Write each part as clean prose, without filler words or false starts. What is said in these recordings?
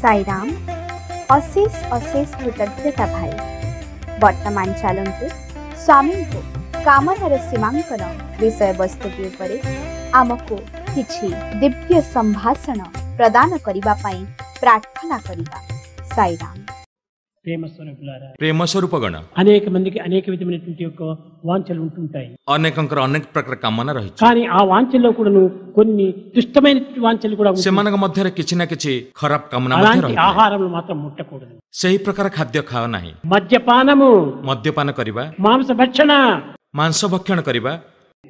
साईराम अशेष अशेष कृतज्ञता भाई वर्तमान चलतु स्वामी को कामनार सीमांकन विषय वस्तु के उपरे आमको किछि दिव्य संभाषण प्रदान करिबा पई प्रार्थना करिबा। साईराम। ప్రేమ స్వరూపగణ అనేక మందికి అనేక విధమైనటువంటి యొక్క వాంఛలు ఉంటుంటాయి. ଅନେକଙ୍କର ଅନେକ ପ୍ରକାର କାମନା ରହିଛି, కానీ ఆ వాంఛల్లో కూడాను కొన్ని దుష్టమైన వాంఛలు కూడా ఉంటాయి. ସେମାନଙ୍କ ମଧ୍ୟରେ କିଛି ନା କିଛି ଖରାପ କାମନା ମଧ୍ୟ అలాంటి ରହିଥାଏ। ఆహారములు మాత్రం ముట్టకూడదు. ସେହି ପ୍ରକାର ଖାଦ୍ୟ ଖାଅ ନାହିଁ। మద్యపానము, ମଦ୍ୟପାନ କରିବା, మాంస భక్షణ, ମାଂସ ଭକ୍ଷଣ କରିବା,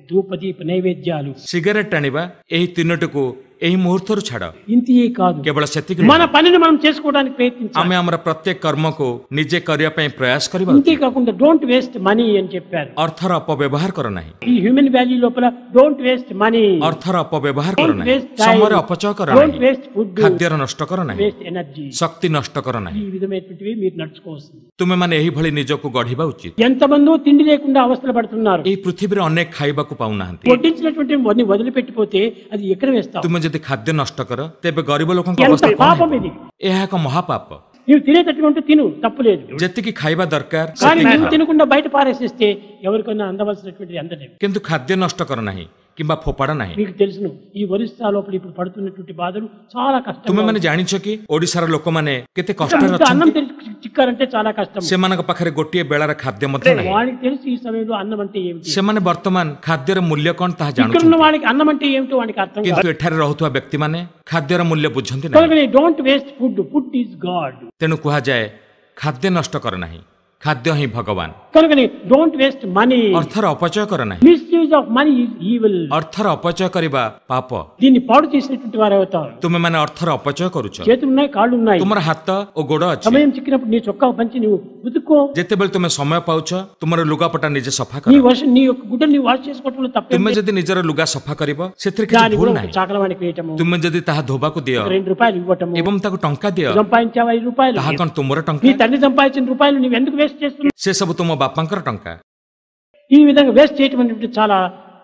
ధూపదీప నైవేద్యాలు, ସିଗାରେଟ ଟାଣିବା, ଏହି ତିନୋଟିକୁ ଏହି ମୁହୂର୍ତ୍ତରୁ ଛାଡ଼। ఇంతియే కాదు, କେବଳ ସେତିକି మన ନୁହେଁ, పనిని మనం చేసుకోవడానికి ప్రయత్నించాలి. ଆମେ ଆମର ପ୍ରତ୍ୟେକ କର୍ମକୁ ନିଜେ କରିବା ପାଇଁ ପ୍ରୟାସ କରିବା ఇంతే ଉଚିତ। కాకుండా డోంట్ వేస్ట్ మనీ అని చెప్పారు. ଅର୍ଥର ଅପବ୍ୟବହାର କର ନାହିଁ। ఈ హ్యూమన్ వాల్యూ లోపల డోంట్ వేస్ట్ మనీ, ଅର୍ଥର ଅପବ୍ୟବହାର କର Don't ନାହିଁ, waste time. ସମୟର ଅପଚୟ କର Don't ନାହିଁ, waste food. ଖାଦ୍ୟର ନଷ୍ଟ କର ନାହିଁ, వేస్ట్ ఎనర్జీ. ଶକ୍ତି ନଷ୍ଟ କର ఈ ନାହିଁ। విధమైనటువంటివి మీరు నడుచుకోవాల్సింది. ତୁମେମାନେ ଏହିଭଳି ନିଜକୁ ଗଢିବା ଉଚିତ। ఎంతమందో తిండి లేకుండా అవస్థలు పడుతున్నారు. ଏହି పృథిବୀରେ ଅନେକ ଖାଇବାକୁ ପାଉନାହାନ୍ତି। వడ్డించినటువంటి వదిలిపెట్టిపోతే అది ఎక్కడ వేస్తావు? ତୁମେ ଯଦି ଖାଦ୍ୟ ନଷ୍ଟ କର ତେବେ ଗରିବ ଲୋକଙ୍କ ఎంత ଅବସ୍ଥା କଣ పాపం ହେବ? ఇది. ଏହା ଏକ ମହାପାପ। నువ్వు తినేటటువంటి తిను, తప్పు లేదు. ଯେତିକି ଖାଇବା ଦରକାର కానీ ସେତିକି నువ్వు ଖାଅ। తినకుండా బయట పారేసేస్తే ఎవరికైనా అందవలసినటువంటి అందలేదు. କିନ୍ତୁ ଖାଦ୍ୟ నଷ୍ଟ କର ନାହିଁ କିମ୍ବା ଫୋପାଡ଼ ନାହିଁ। మీకు తెలుసును, ఈ ఒరిస్సా లోపల ఇప్పుడు పడుతున్నటువంటి బాధలు చాలా కష్టం. ତୁମେମାନେ ଜାଣିଛ କି ଓଡ଼ିଶାର ଲୋକମାନେ କେତେ କଷ୍ଟରେ అన్నం ଅଛନ୍ତି? చిక్కారంటే చాలా కష్టం. ସେମାନଙ୍କ ପାଖରେ ଗୋଟିଏ ବେଳାର ଖାଦ୍ୟ ମଧ୍ୟ ନାହିଁ। వాడికి తెలుసు ఈ సమయంలో అన్నం అంటే ఏమిటి. ସେମାନେ ବର୍ତ୍ତମାନ ଖାଦ୍ୟର ମୂଲ୍ୟ କଣ ତାହା ఇక్కడ ఉన్న ଜାଣୁଛନ୍ତି, వాడికి అన్నం అంటే ఏమిటో వాడికి అర్థం କିନ୍ତୁ కాదు. ଏଠାରେ ରହୁଥିବା ବ୍ୟକ୍ତିମାନେ ଖାଦ୍ୟର ମୂଲ୍ୟ ବୁଝନ୍ତି ନାହିଁ। కనుక don't waste food, food is God. ତେଣୁ କୁହାଯାଏ ଖାଦ୍ୟ ନଷ୍ଟ କର ନାହିଁ, ଖାଦ୍ୟ ହିଁ ଭଗବାନ। కనుక డోంట్ వేస్ట్ మనీ. ଅର୍ଥର ଅପଚୟ କର ନାହିଁ, misuse of money is evil. ଅର୍ଥର ଅପଚୟ କରିବା ପାପ। దీన్ని పాడు చేసినటువంటి వారు అవుతారు. ତୁମେମାନେ ଅର୍ଥର ଅପଚୟ କରୁଛ। చేతులు ఉన్నాయి, కాళ్ళు ఉన్నాయి. ତୁମର ହାତ ଓ ଗୋଡ ଅଛି। సమయం చిక్కినప్పుడు నీ చొక్కా పంచి నువ్వు ఉతుక్కో. ଯେତେବେଳେ ତୁମେ ସମୟ ପାଉଛ ତୁମର ଲୁଗାପଟା ନିଜେ ସଫା నీ କର। నీ యొక్క గుడ్డలు నీ వాష్ చేసుకోవటంలో తప్పేం ତୁମେ లేదు. ଯଦି ନିଜର ଲୁଗା ସଫା କରିବ ସେଥିରେ କିଛି దాని ଭୁଲ కూడా ନାହିଁ। చాకలవాడికి వేయటము, ତୁମେ ଯଦି ତାହା ଧୋବାକୁ ଦିଅ ₹2 ఇవ్వటము, ଏବଂ ତାକୁ ଟଙ୍କା ଦିଅ, సంపాదించావా ₹5, ତାହା କଣ ତୁମର నీ ଟଙ୍କା? తండ్రి సంపాదించిన రూపాయలు నువ్వు ఎందుకు వేస్ట్ చేస్తున్నావు? ସେ ସବୁ ତୁମ ବାପାଙ୍କର ଟଙ୍କା। ఈ విధంగా వేస్ట్ చేయటం అనేది చాలా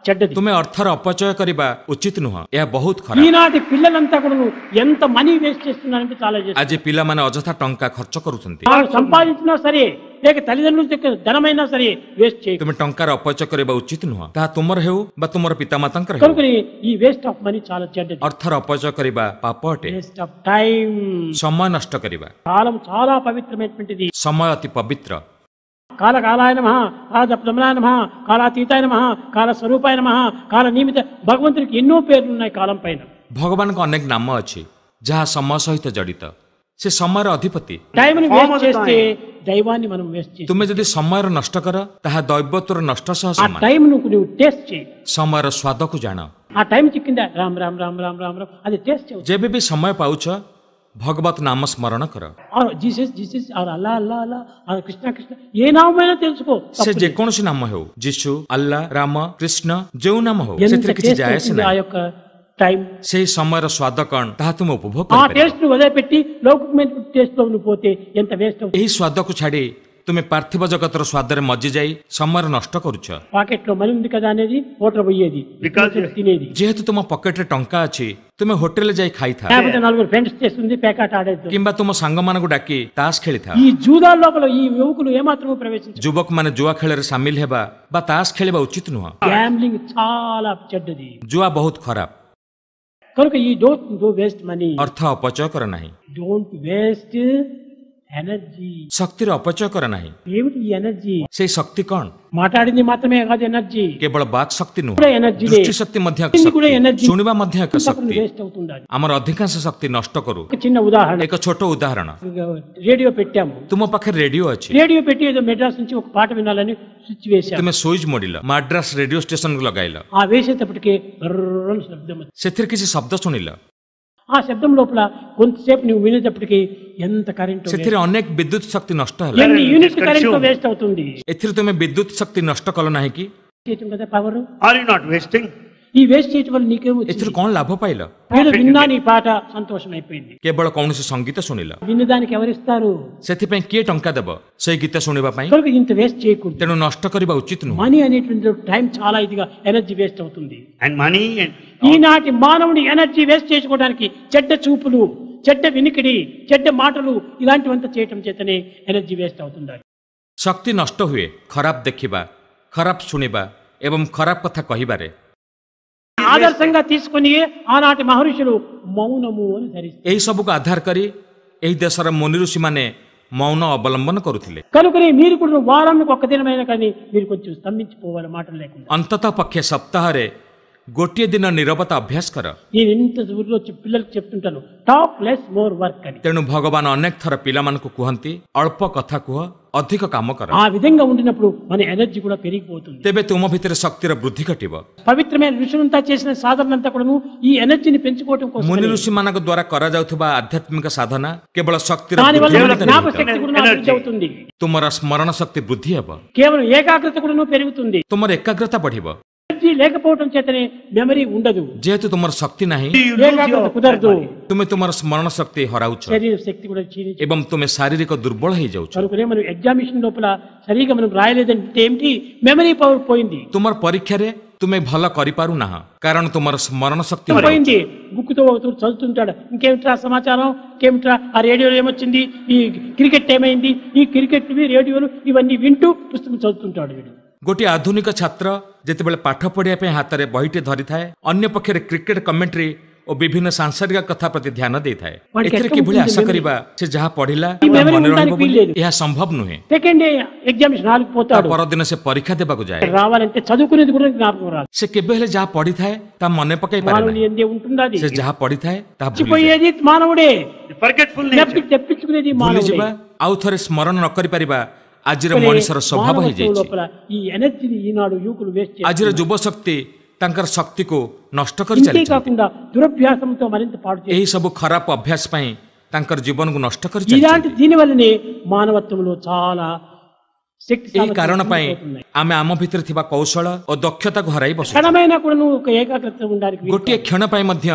చెడ్డది. ତୁମେ ଅର୍ଥର ଅପଚୟ କରିବା ଉଚିତ ନୁହଁ, ଏହା ବହୁତ ଖରାପ। ఈనాటి పిల్లలంతా కూడా ఎంత మనీ వేస్ట్ చేస్తున్నారంటే చాలా చేస్తారు. ଆଜି ପିଲାମାନେ ଅଯଥା ଟଙ୍କା ଖର୍ଚ୍ଚ କରୁଛନ୍ତି। వాళ్ళు సంపాదించినా సరే, లేక తల్లిదండ్రుల దగ్గర ధనమైనా సరే వేస్ట్ చేయ. ତୁମେ ଟଙ୍କାର ଅପଚୟ କରିବା ଉଚିତ ନୁହଁ, ତାହା ତୁମର ହେଉ ବା ତୁମର ପିତାମାତାଙ୍କର ହେଉ। కనుక ఈ వేస్ట్ ఆఫ్ మనీ చాలా చెడ్డది. ଅର୍ଥର ଅପଚୟ କରିବା ପାପ ଅଟେ। Waste of time. ସମୟ నଷ୍ଟ କରିବା, కాలం చాలా పవిత్రమైనటువంటిది. ସମୟ ଅତି ପବିତ୍ର। కాలకాలాయ నమః, కాలజప్తమనాయ నమః, కాలాతీతాయ నమః, కాలస్వరూపాయ నమః, కాల నియమిత. భగవంతుడికి ఎన్నో పేర్లు ఉన్నాయి కాలం పైన. ଭଗବାନଙ୍କ ଅନେକ ନାମ ଅଛି ଯାହା ସମୟ ସହିତ ଜଡ଼ିତ। ସେ ସମୟର ଅଧିପତି। టైంని వేస్ట్ చేస్తే దైవాన్ని మనం వేస్ట్ చేస్తాం. ତୁମେ ଯଦି ସମୟର ନଷ୍ଟ କର ତାହା ଦୈବତ୍ୱର నష్ట ସହ ఆ ସମାନ। టైం నువ్వు టేస్ట్ చేయి. ସମୟର ସ୍ୱାଦକୁ ଜାଣ। ఆ టైం చిక్కిందా రామ్ రామ్ రామ్ రామ్ రామ్ రామ్ అది టేస్ట్ చేయి. ଯେବେ ବି ସମୟ ପାଉଛ ଭଗବତ నామ ସ୍ମରଣ କର। జీసస్ జీసస్ అల్లా అల్లా అల్లా, కృష్ణ కృష్ణ, ఏ నామైనా తెలుసుకో. ସେ ଯେକୌଣସି ନାମ ହେଉ, ଯୀଶୁ, ଆଲ୍ଲା, ରାମ, କୃଷ୍ଣ, ଯେଉଁ ନାମ ହେଉ ఎంత ସେଥିରେ କିଛି టేస్ట్ ଯାଏ ଆସେ అవుతుంది ఆ ନାହିଁ। యొక్క టైం. ସେହି ସମୟର ସ୍ୱାଦ କଣ ତାହା ତୁମେ ଉପଭୋଗ ఆ କରିପାରିବ। టేస్ట్ ను వదిలిపెట్టి లౌకికమైన టేస్ట్ లో నువ్వు పోతే ఎంత వేస్ట్ అవుతుంది. ଏହି ସ୍ୱାଦକୁ ଛାଡ଼ି ତୁମେ ପାର୍ଥିବ ଜଗତର ସ୍ୱାଦରେ ମଜି ଯାଇ ସମୟର ନଷ୍ଟ କରୁଛ। పాకెట్ లో మనీ ఉంది కదా అనేది హోటల్ పోయేది, తినేది. ଯେହେତୁ ତୁମ ପକେଟରେ ଟଙ୍କା ଅଛି ତୁମେ ହୋଟେଲରେ ଯାଇ ଖାଇଥା, లేకపోతే నలుగురు ఫ్రెండ్స్ చేస్తుంది పేకాట ఆడేది. କିମ୍ବା ତୁମ ସାଙ୍ଗମାନଙ୍କୁ ଡାକି ତାସ ଖେଳିଥା। ఈ జూదాల లోపల ఈ యువకులు ఏమాత్రమూ ప్రవేశించారు. ଯୁବକମାନେ ଜୁଆ ଖେଳରେ ସାମିଲ ହେବା ବା ତାସ ଖେଳିବା ଉଚିତ ନୁହଁ। గ్యాంబ్లింగ్ చాలా చెడ్డది. ଜୁଆ ବହୁତ ଖରାପ। కనుక ఈ డోంట్ వేస్ట్ మనీ, ଅର୍ଥ ଅପଚୟ କର ନାହିଁ, డోంట్ వేస్ట్ ఎనర్జీ. ଶକ୍ତିର ଅପଚୟ କର ନାହିଁ। ఏమిటి ఈ ఎనర్జీ? ସେଇ ଶକ୍ତି କଣ? మాట్లాడింది మాత్రమే కాదు ఎనర్జీ, କେବଳ ବାକ୍ ଶକ୍ତି ନୁହଁ, కూడా ఎనర్జీ. ଦୃଷ୍ଟି ଶକ୍ତି ମଧ୍ୟ ଏକ కూడా ଶକ୍ତି, ଏନର୍ଜି। ଶୁଣିବା ମଧ୍ୟ ଏକ ଶକ୍ତି। వేస్ట్ అవుతుండాలి. ଆମର ଅଧିକାଂଶ ଶକ୍ତି ନଷ୍ଟ କରୁ। ఒక చిన్న ఉదాహరణ, ଏକ ଛୋଟ ఉదాହରଣ, రేడియో పెట్టాము. ତୁମ ପାଖରେ ରେଡିଓ ଅଛି, రేడియో పెట్టి ఏదో మెడ్రాస్ నుంచి ఒక పాట వినాలని స్విచ్ వేశాము. ତୁମେ ସୁଇଚ୍ ମୋଡ଼ିଲ, ମାଡ୍ରାସ ରେଡିଓ ଷ୍ଟେସନକୁ ଲଗାଇଲ, ఆ వేసేటప్పటికి బర్రని శబ్దం వచ్చింది. ସେଥିରେ କିଛି ଶବ୍ଦ ଶୁଣିଲ, ఆ శబ్దం లోపల కొంతసేపు నువ్వు వినేటప్పటికి ఎంత కరెంట్, ସେଥିରେ ଅନେକ ବିଦ୍ୟୁତ ଶକ୍ତି ନଷ୍ଟ ହେଲା। ఎన్ని యూనిట్ కరెంట్ వేస్ట్ అవుతుంది. ଏଥିରେ ତୁମେ ବିଦ୍ୟୁତ ଶକ୍ତି ନଷ୍ଟ କଲ ନାହିଁ କି? చేయటం కదా power. Are you not wasting? ఈ వేస్ట్ చేయటం వల్ల నీకేమో ଏଥିରୁ କଣ ଲାଭ ପାଇଲ? ఏదో విన్నాను ఈ పాట, సంతోషం అయిపోయింది. କେବଳ କୌଣସି ସଙ୍ଗୀତ ଶୁଣିଲ, విన్నదానికి ఎవరిస్తారు? ସେଥିପାଇଁ କିଏ ଟଙ୍କା ଦେବ ସେଇ ଗୀତ ଶୁଣିବା ପାଇଁ? కనుక ఇంత వేస్ట్ చేయకూడదు. ତେଣୁ ନଷ୍ଟ କରିବା ଉଚିତ ନୁହଁ। మనీ అనేటువంటి టైం చాలా ఇదిగా ఎనర్జీ వేస్ట్ అవుతుంది. And money and ఈనాటి మానవుని ఎనర్జీ వేస్ట్ చేసుకోవడానికి చెడ్డ చూపులు, చెడ్డ వినికిడి చెడ్డ మాటలు ఇలాంటివంతా చేయటం చేతనే ఎనర్జీ వేస్ట్ అవుతుంది. ଶକ୍ତି ନଷ୍ଟ ହୁଏ ଖରାପ ଦେଖିବା, ଖରାପ ଶୁଣିବା ଏବଂ ଖରାପ କଥା କହିବାରେ। ఆదర్శంగా తీసుకొని ఆనాటి మహర్షులు మౌనము అని ధరిస్తారు. ଏହି ସବୁକୁ ଆଧାର କରି ଏହି ଦେଶର ମୁନି ଋଷିମାନେ ମୌନ ଅବଲମ୍ବନ କରୁଥିଲେ। కనుకనే మీరు కూడా వారానికి ఒక్క దినమైన కానీ మీరు కొంచెం స్తంభించిపోవాలి మాటలు లేకుండా. ଅନ୍ତତଃ ପକ୍ଷେ ସପ୍ତାହରେ ଗୋଟିଏ ଦିନ ନିରବତା ଅଭ୍ୟାସ କର। నేను ఇంత ఊర్లో పిల్లలకు చెప్తుంటాను టాక్ లెస్ మోర్ వర్క్ అని. ତେଣୁ ଭଗବାନ ଅନେକ ଥର ପିଲାମାନଙ୍କୁ କୁହନ୍ତି ଅଳ୍ପ କଥା କୁହ, ଅଧିକ କାମ କର। ఆ విధంగా ఉండినప్పుడు మన ఎనర్జీ కూడా పెరిగిపోతుంది. ତେବେ ତୁମ ଭିତରେ ଶକ୍ତିର ବୃଦ୍ଧି ଘଟିବ। పవిత్రమైన ఋషులంతా చేసిన సాధనంతా కూడాను ఈ ఎనర్జీని పెంచుకోవడం కోసం. ମୁନି ଋଷିମାନଙ୍କ ଦ୍ୱାରା କରାଯାଉଥିବା ଆଧ୍ୟାତ୍ମିକ ସାଧନା କେବଳ ଶକ୍ତିର దానివల్ల ବୃଦ୍ଧି మన ନିମିତ୍ତ జ్ఞాపక ନିମିତ୍ତ। శక్తి కూడా అభివృద్ధి అవుతుంది. ତୁମର ସ୍ମରଣ ଶକ୍ତି ବୃଦ୍ଧି ହେବ, కేవలం ఏకాగ్రత కూడా పెరుగుతుంది. ତୁମର ଏକାଗ୍ରତା ବଢିବ। ఎనర్జీ లేకపోవడం చేతనే మెమరీ ఉండదు, ଯେହେତୁ ତୁମର ଶକ୍ତି ନାହିଁ, ఏకాగ్రత కుదరదు, ତୁମେ ତୁମର ସ୍ମରଣ ଶକ୍ତି ହରାଉଛ శరీర శక్తి కూడా క్షీణించి. ଏବଂ ତୁମେ ଶାରୀରିକ ଦୁର୍ବଳ ହେଇଯାଉଛ। కనుకనే మనం ఎగ్జామినేషన్ లోపల సరిగా మనం రాయలేదంటే ఏమిటి, మెమరీ పవర్ పోయింది. ତୁମର ପରୀକ୍ଷାରେ ତୁମେ ଭଲ କରିପାରୁନାହଁ କାରଣ ତୁମର ସ୍ମରଣ ଶକ୍ତି పోయింది. బుక్తో చదువుతుంటాడు, ఇంకేమిట్రా సమాచారం, ఇంకేమిట్రా ఆ రేడియోలో ఏమొచ్చింది, ఈ క్రికెట్ ఏమైంది, ఈ క్రికెట్ రేడియోలు ఇవన్నీ వింటూ పుస్తకం చదువుతుంటాడు వీడు. ଗୋଟିଏ ଆଧୁନିକ ଛାତ୍ର ଯେତେବେଳେ ପାଠ ପଢିବା ପାଇଁ ହାତରେ ବହିଟେ ଧରିଥାଏ, ଅନ୍ୟ ପକ୍ଷରେ କ୍ରିକେଟ କମେଣ୍ଟ୍ରି ଓ ବିଭିନ୍ନ ସାଂସାରିକ କଥା ପ୍ରତି ଧ୍ୟାନ ଦେଇଥାଏ। ଏଥିରେ କିଭଳି ଆଶା କରିବା ସେ ଯାହା ପଢିଲା ମନେ ରହିବ ବୋଲି? ଏହା ସମ୍ଭବ ନୁହେଁ। సెకండ్ డే ఎగ్జామినేషన్ హాల్కి పోతాడు, ପରଦିନ ସେ ପରୀକ୍ଷା ଦେବାକୁ ଯାଏ। రావాలంటే చదువుకునేది కూడా జ్ఞాపకం రాదు. ସେ କେବେ ହେଲେ ଯାହା ପଢିଥାଏ ତାହା ମନେ ପକାଇ ପାରେ మానవుని ନାହିଁ। ఎందే ఉంటుంది అది. ସେ ଯାହା పଢିଥାଏ ତାହା ଭୁଲିଯାଏ। మర్చిపోయేది మానవుడే, forgetful nature. తెప్పించుకునేది మానవుడే. ଭୁଲିଯିବା, ଆଉ ଥରେ ସ୍ମରଣ ନ କରିପାରିବା ଆଜିର ମଣିଷର ସ୍ୱଭାବ ହେଇଯାଇଛି। ఈ ఎనర్జీని ఈనాడు యువకులు వేస్ట్ ଆଜିର ଯୁବଶକ୍ତି ତାଙ୍କର ଶକ୍ତିକୁ ନଷ୍ଟ କରି ఇంతే ଚାଲିଛନ୍ତି। కాకుండా దురభ్యాసంతో మరింత పాడు చేస్తారు. ଏହି ସବୁ ଖରାପ ଅଭ୍ୟାସ ପାଇଁ ତାଙ୍କର ଜୀବନକୁ ନଷ୍ଟ କରି ఇలాంటి ଚାଲିଛନ୍ତି। దీని వల్లనే మానవత్వంలో చాలా శక్తి ଏହି କାରଣ సామర్థ్యాలు ପାଇଁ పోతున్నాయి. ଆମେ ଆମ ଭିତରେ ଥିବା କୌଶଳ ଓ ଦକ୍ଷତାକୁ ହରାଇ ବସୁଛୁ। క్షణమైన కూడా నువ్వు ఒక ఏకాగ్రత ఉండాలి. ଗୋଟିଏ କ୍ଷଣ ପାଇଁ ମଧ୍ୟ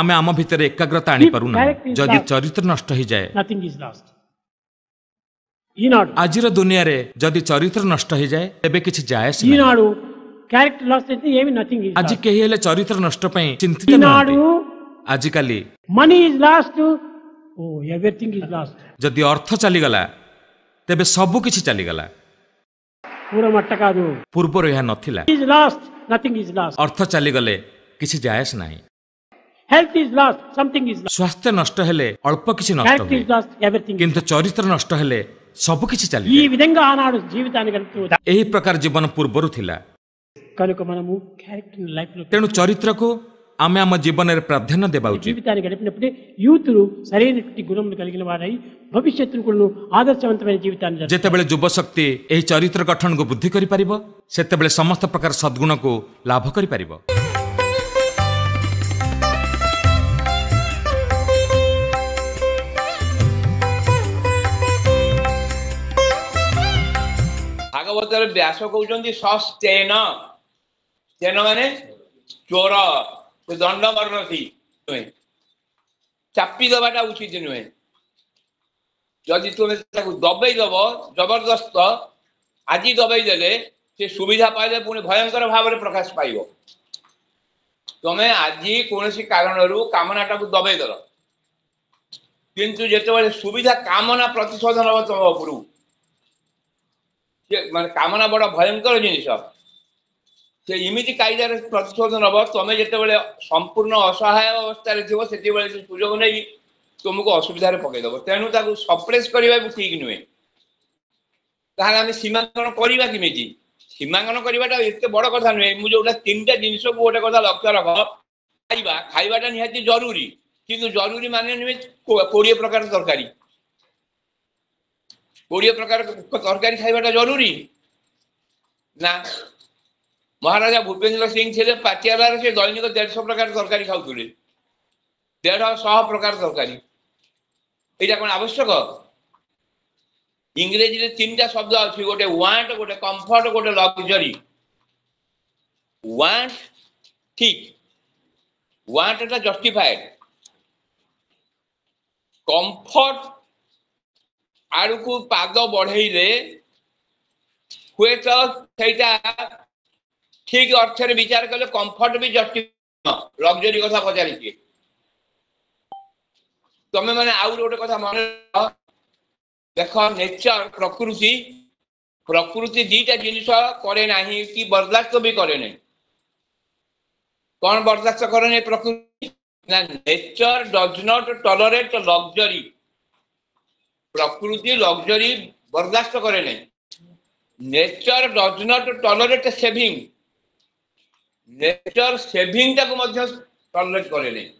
ଆମେ ଆମ ଭିତରେ ଏକାଗ୍ରତା ଆଣିପାରୁନାହୁଁ। ଯଦି ଚରିତ୍ର ନଷ୍ଟ ହେଇଯାଏ, నథింగ్ ఈజ్ లాస్ట్. ఈనాడు ଆଜିର ଦୁନିଆରେ ଯଦି ଚରିତ୍ର ନଷ୍ଟ ହେଇଯାଏ ତେବେ କିଛି ଯାଏସ ନାହିଁ। ఈనాడు క్యారెక్టర్ లాస్ట్ అయితే ఏమి నథింగ్ ఈజ్ ଆଜି କେହି ହେଲେ ଚରିତ୍ର ନଷ୍ଟ ପାଇଁ ଚିନ୍ତିତ ఈనాడు ନୁହନ୍ତି। ଆଜିକାଲି money is lost, oh everything is lost. ଯଦି ଅର୍ଥ ଚାଲିଗଲା ତେବେ ସବୁ କିଛି ଚାଲିଗଲା। పూర్వమట్ట కాదు, ପୂର୍ବରୁ ଏହା ନଥିଲା। Is lost, nothing is lost. ଅର୍ଥ ଚାଲିଗଲେ କିଛି ଯାଏସ ନାହିଁ। Health is lost, something is lost. ସ୍ୱାସ୍ଥ୍ୟ ନଷ୍ଟ ହେଲେ ଅଳ୍ପ କିଛି ନଷ୍ଟ క్యారెక్టర్ ହୁଏ, ఈజ్ లాస్ట్, ఎవ్రీథింగ్. କିନ୍ତୁ ଚରିତ୍ର ନଷ୍ଟ ହେଲେ ସବୁ କିଛି ఈ ଚାଲିଯାଏ। విధంగా ఆనాడు జీవితాన్ని గడుపుతూ ଏହି ପ୍ରକାର ଜୀବନ ପୂର୍ବରୁ ଥିଲା। కనుక మనము క్యారెక్టర్ లైఫ్ లో ତେଣୁ ଚରିତ୍ରକୁ ଆମେ ଆମ ଜୀବନରେ ପ୍ରାଧାନ୍ୟ ଦେବା ଉଚିତ। జీవితాన్ని గడిపినప్పుడే యూతులు సరైనటువంటి గుణములు కలిగిన వారై భవిష్యత్తును కూడా ఆదర్శవంతమైన జీవితాన్ని గడుపుతారు. ଯେତେବେଳେ ଯୁବଶକ୍ତି ଏହି ଚରିତ୍ର ଗଠନକୁ ବୃଦ୍ଧି କରିପାରିବ, ସେତେବେଳେ ସମସ୍ତ ପ୍ରକାର ସଦ୍ଗୁଣକୁ ଲାଭ କରିପାରିବ। ଭାଗବତରେ ବ୍ୟାସ କହୁଛନ୍ତି ସସ୍ତେନ, ତେନ ମାନେ ଚୋର, ଦଣ୍ଡ ମରଣସି ନୁହେଁ, ଚାପି ଦେବାଟା ଉଚିତ ନୁହେଁ। ଯଦି ତୁମେ ତାକୁ ଦବେଇ ଦବ ଜବରଦସ୍ତ, ଆଜି ଦବେଇ ଦେଲେ ସେ ସୁବିଧା ପାଇଲେ ପୁଣି ଭୟଙ୍କର ଭାବରେ ପ୍ରକାଶ ପାଇବ। ତମେ ଆଜି କୌଣସି କାରଣରୁ କାମନାଟାକୁ ଦବେଇ ଦେଲ, କିନ୍ତୁ ଯେତେବେଳେ ସୁବିଧା କାମନା ପ୍ରତିଶୋଧ ନେବ ତମ ଉପରୁ, ମାନେ କାମନା ବଡ ଭୟଙ୍କର ଜିନିଷ। ସେ ଏମିତି କାଇଦାରେ ପ୍ରତିଶୋଧ ନେବ, ତମେ ଯେତେବେଳେ ସମ୍ପୂର୍ଣ୍ଣ ଅସହାୟ ଅବସ୍ଥାରେ ଥିବ ସେତେବେଳେ ସେ ସୁଯୋଗ ନେଇ ତୁମକୁ ଅସୁବିଧାରେ ପକେଇଦବ। ତେଣୁ ତାକୁ ସପ୍ରେସ୍ କରିବା ବି ଠିକ ନୁହେଁ। ତାହେଲେ ଆମେ ସୀମାଙ୍କନ କରିବା କେମିତି? ସୀମାଙ୍କନ କରିବାଟା ଏତେ ବଡ କଥା ନୁହେଁ। ମୁଁ ଯୋଉଟା ତିନିଟା ଜିନିଷକୁ ଗୋଟେ କଥା ଲକ୍ଷ୍ୟ ରଖ। ଖାଇବାଟା ନିହାତି ଜରୁରୀ, କିନ୍ତୁ ଜରୁରୀ ମାନେ ନୁହେଁ 20 ପ୍ରକାର ତରକାରୀ। 20 ପ୍ରକାର ତରକାରୀ ଖାଇବାଟା ଜରୁରୀ ନା? ମହାରାଜା ଭୂପେନ୍ଦ୍ର ସିଂ ଥିଲେ ପାଟିଆଲାରେ, ସେ ଦୈନିକ 150 ପ୍ରକାର ତରକାରୀ ଖାଉଥିଲେ, 150 ପ୍ରକାର ତରକାରୀ। ଏଇଟା କଣ ଆବଶ୍ୟକ? ଇଂରେଜୀରେ 3ଟା ଶବ୍ଦ ଅଛି, ଗୋଟେ ୱାଣ୍ଟ, ଗୋଟେ କମ୍ଫର୍ଟ, ଗୋଟେ ଲକ୍ସରୀ। ୱାଣ୍ଟ ଠିକ, ୱାଣ୍ଟ ଟା ଜଷ୍ଟିଫାଏଡ। କମ୍ଫର୍ଟ ଆଡକୁ ପାଦ ବଢେଇଲେ ହୁଏତ ସେଇଟା ଠିକ ଅର୍ଥରେ ବିଚାର କଲେ କମ୍ଫର୍ଟ ବି ଜଷ୍ଟିଫାଏଡ, ଲକ୍ସରୀ କଥା ପଚାରିଛି। तमे माने आउ गोटे कथा मन देख नेचर प्रकृति प्रकृति दीटा जिनिस करे नहीं कि बर्दाश्त भी करे नहीं कौन बर्दाश्त करे नहीं प्रकृति ना nature does not tolerate luxury प्रकृति लग्जरी बर्दाश्त करे नहीं nature does not tolerate saving nature saving टाको मध्य टॉलरेट करे नहीं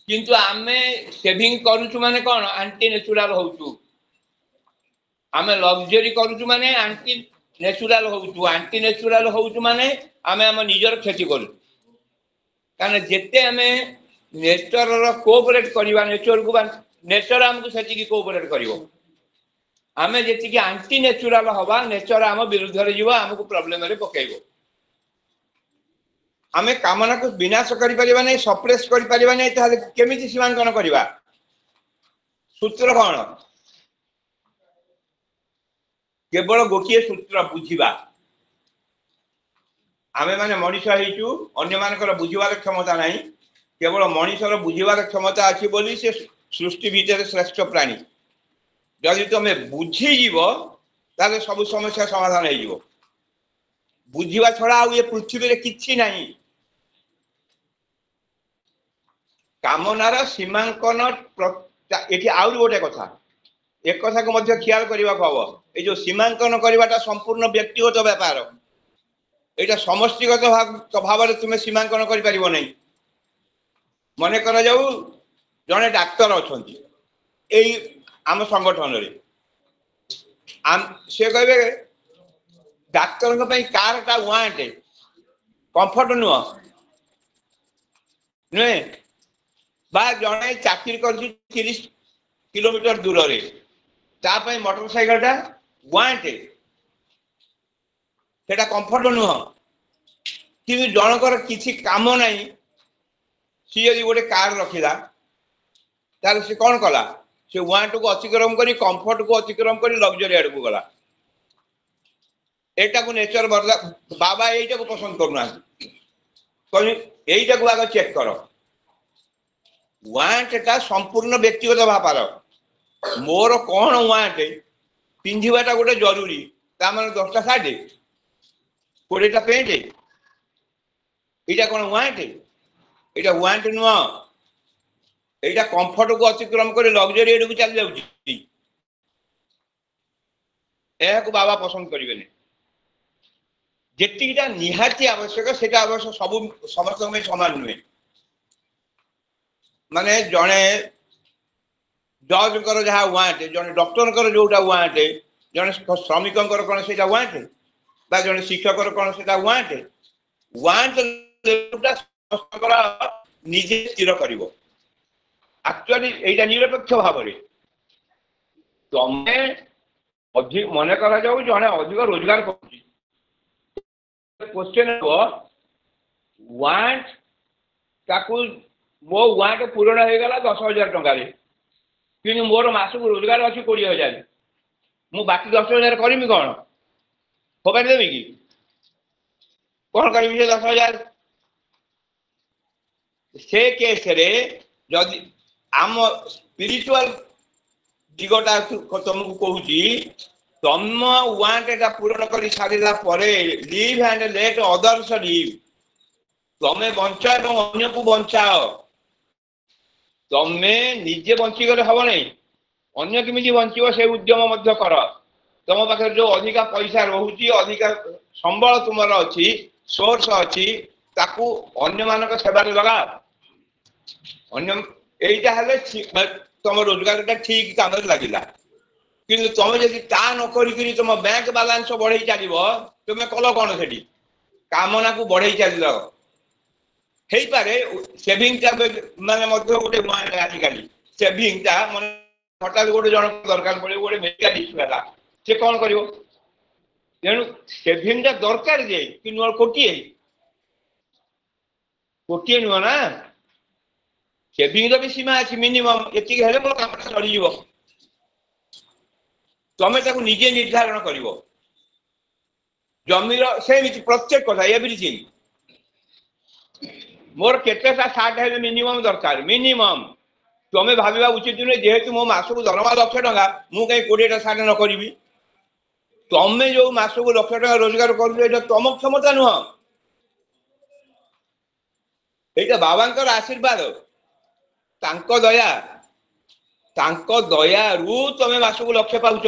किंतु आमे सेविंग करूछु माने कोन एंटी नेचुरल होउछु आमे लग्जरी करूछु माने एंटी नेचुरल होउछु माने आमे हम निजर क्षति करू कारण जेते आमे नेचर रो कोऑपरेट करबा नेचर को नेचर हमको सेति की कोऑपरेट करिवो आमे जेति की एंटी नेचुरल हवा नेचर हम विरुद्ध रे जीव हमको प्रॉब्लम रे पकेइबो आमे कामना को विनाश करि परिबा नै सप्रेस करि परिबा नै ताले केमिति सीमांकन करिबा सूत्र कोन केवल गोटिए सूत्र बुझिबा आमे माने मनीष हेचु अन्य मानकर बुझिबार क्षमता नाही केवल मनीषर बुझिबार क्षमता अछि बोली से सृष्टि भीतर श्रेष्ठ प्राणी जदि तुमे बुझी जीवो ताले सब समस्या समाधान हे जीवो बुझिबा छडा आ ये पृथ्वी रे किछि नाही कामनार सीमांकन एठी आउर गोटे कथा एक कथा को मध्य ख्याल करबा हबो ए जो सीमांकन करबाटा संपूर्ण व्यक्तिगत व्यापार एटा समष्टिगत भाव रे तुमे सीमांकन करि परिबो नै मने करा जाऊ जने डाक्टर अछंती एई आम संगठन रे से कहबे डाक्टर को पई कार टा वांटे कंफर्ट नुआ नै बा जने चाकरी कर 30 किलोमीटर दूर रे ता पई मोटरसाइकिल टा वांटे सेटा कंफर्ट नुह कि जनकर किसी काम नहीं सी यदि गोटे कार रखिला तार से कौन कला से वांट को अतिक्रम करी कंफर्ट को अतिक्रम करी लग्जरी आड़ को गला एटा को नेचर बदला बाबा एटा को पसंद करना कहि एटा को आगे चेक करो वांट का संपूर्ण व्यक्तिगत व्यापार मोर कौन वांट पिंधिबाटा गोटे जरूरी ता माने 10टा साड़ी 20टा पेंट एटा कोन वांट एटा वांट नुआ एटा कंफर्ट को अतिक्रम करे लग्जरी एडू चल जाउची ए को बाबा पसंद करिवेनी जेतिटा निहाती आवश्यक सेटा आवश्यक सब समस्त में समान नुहे माने जने जज कर जहा वांट जने डॉक्टर कर जोटा वांट जने श्रमिक कर कोन सेटा वांट बा जने शिक्षक कर कोन सेटा वांट वांट जोटा निजे स्थिर करिवो एक्चुअली एटा निरपेक्ष भाव रे तमे अधिक मन करा जाऊ जने अधिक रोजगार करछि क्वेश्चन हो वांट ताकू मो वांट पूर्ण हो गला 10,000 टंका रे कि मोर मासक रोजगार अछि 20,000 मु बाकी 10,000 करमी कोन फोपाड़ी देबी कि कोन करबी 10,000 से केस रे जदि आम स्पिरिचुअल दिगटा तुमको कहूची तुम वांट एटा पूर्ण कर सारिला परे live and let others live तमे बंचा एवं अन्य को बंचाओ तमे निजे बंची गले हबो नै अन्य केमिति बंचिबो से उद्यम मध्य कर तुम पाखे जो अधिका पैसा रहउची अधिका संबल तुमर अछि सोर्स अछि ताकू अन्य मानक सेवा रे लगा अन्य एइटा हले तुम रोजगार ठीक काम लगिला कि तुम जदि ता न करी तुम बैंक बैलेंस बढ़ई चलो तुम कल कौन से कामना को बढ़ई चल हेई पारे सेविंग माने गोटे आजिकल सेविंग माने हठात गोटे जन दरकार पड़े गोटे मेडिकल है से कौन कर तेणु सेविंग दरकार जे कि नुआ कोटिए कोटिए नुह ना सेविंग भी सीमा अच्छी मिनिमम एति हेले मोर काम चली जीवो तमे ताको निजे निर्धारण करिवो जमीर सेमिति प्रत्येक कथा एवरीथिंग मोर केतेटा साठ हेले मिनिमम दरकार मिनिमम तुम्हें भाविबा उचित नुहे जेहेतु मो मासकु दरमा 1 लाख टका मु कहीं 20टा साड़ी न करी तुम्हें जो मासकु 1 लाख टका रोजगार कर तुम क्षमता नुह ये बाबांकर आशीर्वाद तांको दया रु तुम मासकु लक्ष्य पाउच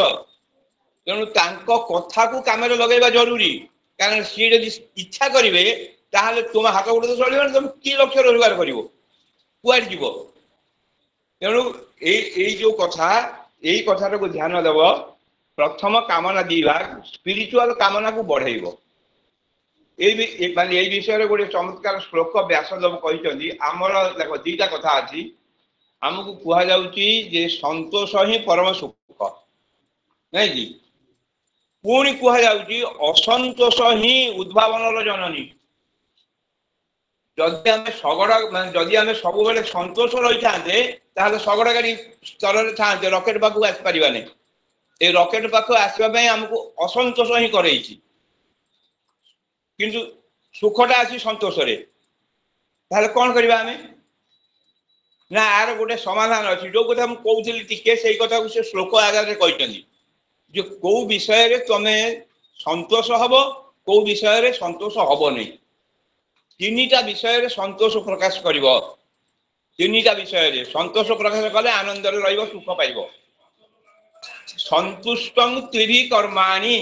तेणु कथा को काम लगेगा जरूरी कारण सी जब इच्छा करेंगे तुम हाथ गोड़ तो चलो तुम कि लक्ष्य रोजगार कर कुआड जीव तेणु जो कथा यही कथा को ध्यान देव प्रथम कामना दिवा स्पिरिचुअल कामना को बढ़ेब माने विषय गोटे चमत्कार श्लोक व्यासदेव कहते आमर देख 2टा कथा अच्छी आमको कहुचे संतोष ही परम सुख नहीं कि पुणी कहुचे असंतोष ही उद्भावन जननी जदि आम शगड़ जदि आम सब बेले संतोष रही था शगड़ गाड़ी स्तर में था रकेट पाक आसपार नहीं ये रकेट पाक आसवाई आमको असंतोष ही कर किंतु सुखटा आसी संतोष कौन करवा आम ना आर गोटे समाधान अच्छी जो कथा मुझे टी से कथा को से श्लोक आगे कहते जो कौ विषय तुम्हें संतोष हम कौ विषय संतोष हम नहीं 3टा विषय संतोष प्रकाश कर 3टा विषय संतोष प्रकाश कले आनंद सुख पाइब संतुष्ट त्रिभि कर्माणी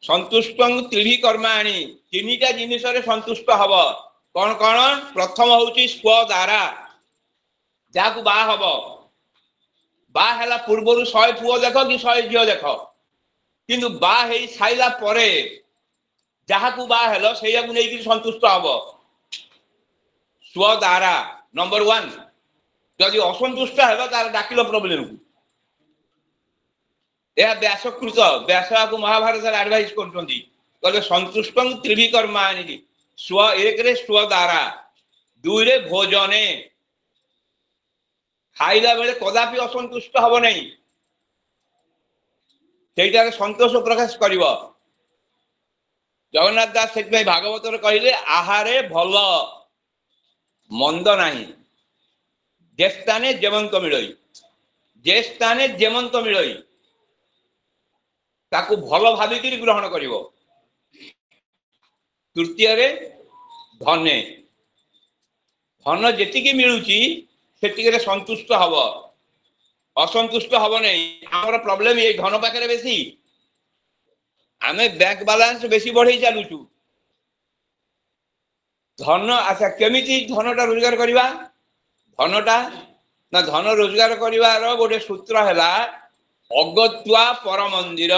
संतुष्ट त्रिभि कर्माणी 3टा जिनिस संतुष्ट हम कौन कौन प्रथम हूँ स्व द्वारा जहाँ बा हम बाहला पूर्वर 100 पुओ देख कि 100 झील देख किंतु बा साइला परे जहाँ को बाहल से नहीं संतुष्ट हम स्व द्वारा नंबर 1 जदि असंतुष्ट है डाकिल प्रोब्लेम को यह व्यासकृत व्यास को महाभारत एडवाइस कर संतुष्ट त्रिभि कर्माणी स्व 1 रे स्व द्वारा 2 रे भोजने खाइला बेले कदापि असंतुष्ट हम नहीं से संतोष प्रकाश कर जगन्नाथ दास से भागवत कहले आहारे भल मंद नहीं जे स्थाने जेमंत मिलई जे स्थाने जेमंत मिलई ताकू भल भाविक ग्रहण कर तृतीय रे धने धन जी मिलूची से संतुष्ट हम असंतुष्ट हम नहीं आमर प्रॉब्लम ये धन पाखे बेसी आम बैंक बैलेंस बेसी बढ़े चलुचु धन अच्छा केमी धनटा रोजगार करवा धनटा ना धन रोजगार कर गोटे सूत्र है अगत्वा पर मंदिर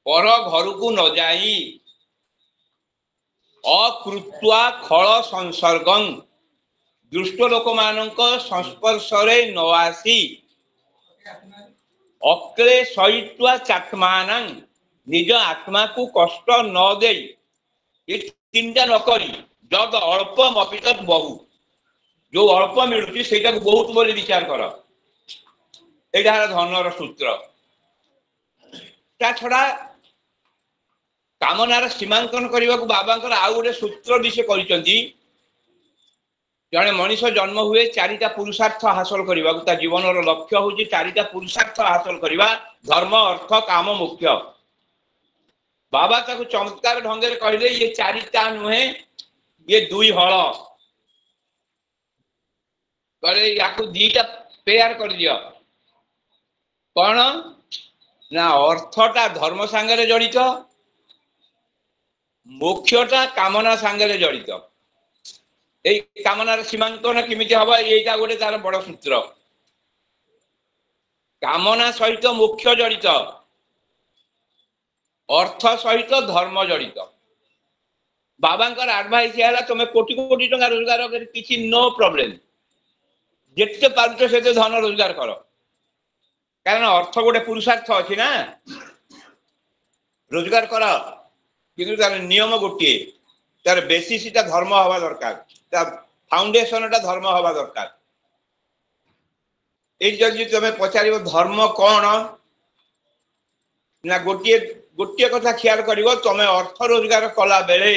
पर घर को न जाई अकृत्वा खल संसर्गं दुष्ट लोक मानक संस्पर्श न आसी अक्ले सहित्वा चात्मानां निज आत्मा को कष्ट न दे ये 3टा न करी जद अल्प मपित बहु जो अल्प मिलूची से बहुत बोली विचार कर यहाँ धनर सूत्र ता छड़ा कामनार सीमांकन करने को बाबांकर आउ गोटे सूत्र भी से करिसेंती जड़े मनीष जन्म हुए 4टा पुरुषार्थ हासिल करने जीवन लक्ष्य हूँ 4टा पुरुषार्थ हासिल करवा धर्म अर्थ काम मुख्य बाबा ताको चमत्कार ढंग से कहले ये 4टा नुहे ये 2 हल करे या 2टा पेयर कर दियो कौन ना अर्थटा धर्म सांगरे जड़ित मोक्षटा कामना सांगरे जड़ित ये कामनार सीमांकन केमी हम यहाँ गोटे तार बड़ सूत्र कामना सहित मोक्ष जड़ित अर्थ सहित धर्म जड़ित बाबांकर एडवाइस है तुम कोटी कोटी टका रोजगार कर किसी नो प्रॉब्लम जिते पार्छ से धन रोजगार कर कारण अर्थ गोटे पुरुषार्थ अच्छी ना रोजगार कर किंतु तार नियम गोटे तार बेसिस धर्म हवा दरकार फाउंडेशन धर्म हवा दरकार ये तुम पचार धर्म कौन ना गोटे गोटे कथा ख्याल कर तुम अर्थ रोजगार कला बेले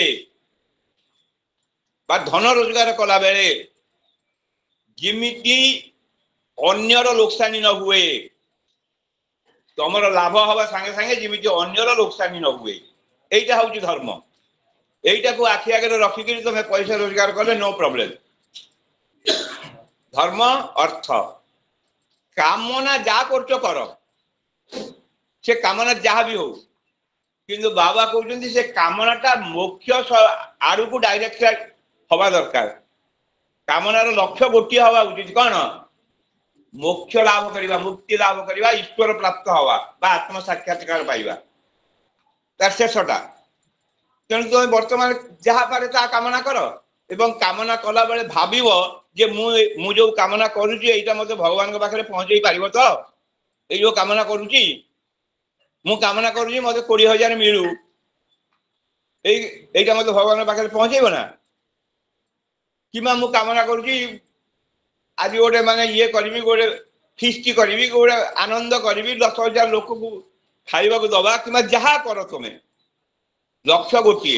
बा धन रोजगार कला बेले जिमिति अन्यर लोकसानी न हुए तुमर लाभ हवा सांगे सांगे जिमिति अन्यर लोकसानी न हुए एटा हूँ धर्म एटा को आखि आगे रखिक तुम पैसा रोजगार कले नो प्रॉब्लम धर्म अर्थ कामना जा कर से कामना जहाँ भी हो किंतु बाबा कहते से कामनाटा मुख्य आड़ को डायरेक्ट हवा दरकार कामनार लक्ष्य गोटे हवा उचित कौन मोक्ष लाभ करवा मुक्ति लाभ करवा ईश्वर प्राप्त हवा बा आत्म साक्षात्कार पाइबा तार शेषटा तेणु तुम बर्तमान जहाँ पारे ता कामना कर एवं कामना कला बेले भाविव जे मु जो कामना करुची एटा मते भगवान के पाखरे पहुंचई पारिबो तो ए जो कामना करुची मु कामना करुची मते 20,000 मिलू एटा मते भगवान के पाखरे पहुंचईबो ना किमा मु कामना करुची आज गोटे माने ये करबी गोटे फीस्ट करबी गोटे आनंद करबी 10,000 लोक को खाइबा को दबा किमा जहाँ कर तुम लक्ष्य गोटे